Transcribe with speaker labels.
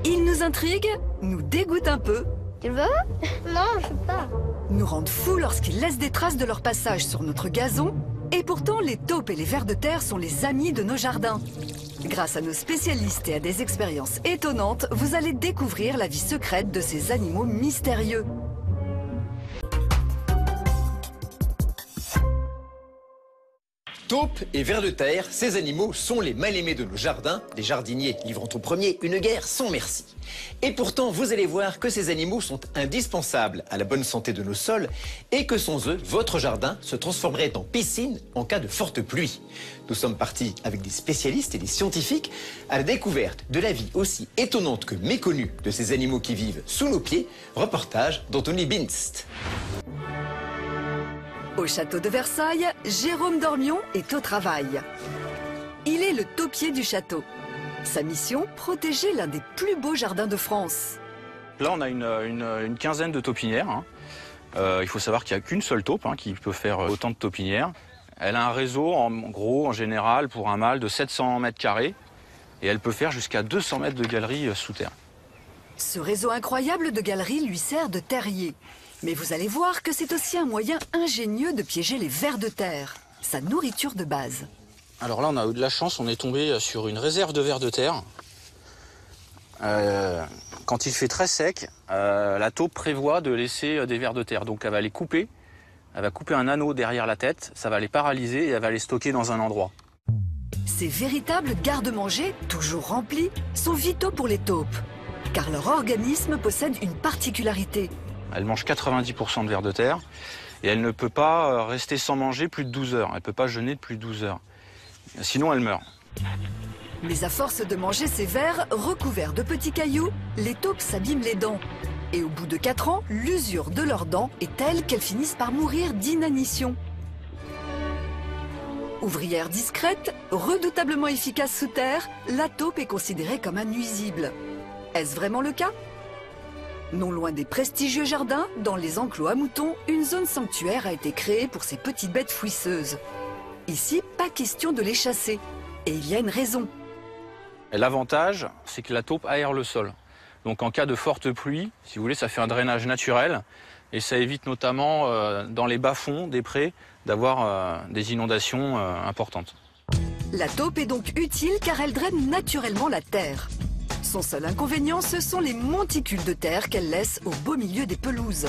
Speaker 1: Ils nous intriguent, nous dégoûtent un peu,
Speaker 2: Tu le veux? Non, je veux pas.
Speaker 1: nous rendent fous lorsqu'ils laissent des traces de leur passage sur notre gazon. Et pourtant, les taupes et les vers de terre sont les amis de nos jardins. Grâce à nos spécialistes et à des expériences étonnantes, vous allez découvrir la vie secrète de ces animaux mystérieux.
Speaker 3: Taupes et vers de terre, ces animaux sont les mal-aimés de nos jardins. Les jardiniers livrant au premier une guerre sans merci. Et pourtant, vous allez voir que ces animaux sont indispensables à la bonne santé de nos sols et que sans eux, votre jardin se transformerait en piscine en cas de forte pluie. Nous sommes partis avec des spécialistes et des scientifiques à la découverte de la vie aussi étonnante que méconnue de ces animaux qui vivent sous nos pieds. Reportage d'Anthony Binst.
Speaker 1: Au château de Versailles, Jérôme Dormion est au travail. Il est le taupier du château. Sa mission, protéger l'un des plus beaux jardins de France.
Speaker 4: Là, on a une quinzaine de taupinières. Il faut savoir qu'il n'y a qu'une seule taupe qui peut faire autant de taupinières. Elle a un réseau, en général, pour un mâle de 700 mètres carrés. Et elle peut faire jusqu'à 200 mètres de galerie sous terre.
Speaker 1: Ce réseau incroyable de galeries lui sert de terrier. Mais vous allez voir que c'est aussi un moyen ingénieux de piéger les vers de terre, sa nourriture de base.
Speaker 4: Alors là, on a eu de la chance, on est tombé sur une réserve de vers de terre. Quand il fait très sec, la taupe prévoit de laisser des vers de terre. Donc elle va les couper, elle va couper un anneau derrière la tête, ça va les paralyser et elle va les stocker dans un endroit.
Speaker 1: Ces véritables garde-manger, toujours remplis, sont vitaux pour les taupes. Car leur organisme possède une particularité.
Speaker 4: Elle mange 90% de vers de terre et elle ne peut pas rester sans manger plus de 12 heures. Elle ne peut pas jeûner de plus de 12 heures. Sinon, elle meurt.
Speaker 1: Mais à force de manger ces vers recouverts de petits cailloux, les taupes s'abîment les dents. Et au bout de 4 ans, l'usure de leurs dents est telle qu'elles finissent par mourir d'inanition. Ouvrière discrète, redoutablement efficace sous terre, la taupe est considérée comme un nuisible. Est-ce vraiment le cas ? Non loin des prestigieux jardins, dans les enclos à moutons, une zone sanctuaire a été créée pour ces petites bêtes fouisseuses. Ici, pas question de les chasser. Et il y a une raison.
Speaker 4: L'avantage, c'est que la taupe aère le sol. Donc en cas de forte pluie, si vous voulez, ça fait un drainage naturel. Et ça évite notamment, dans les bas-fonds des prés, d'avoir des inondations importantes.
Speaker 1: La taupe est donc utile car elle draine naturellement la terre. Son seul inconvénient, ce sont les monticules de terre qu'elle laisse au beau milieu des pelouses.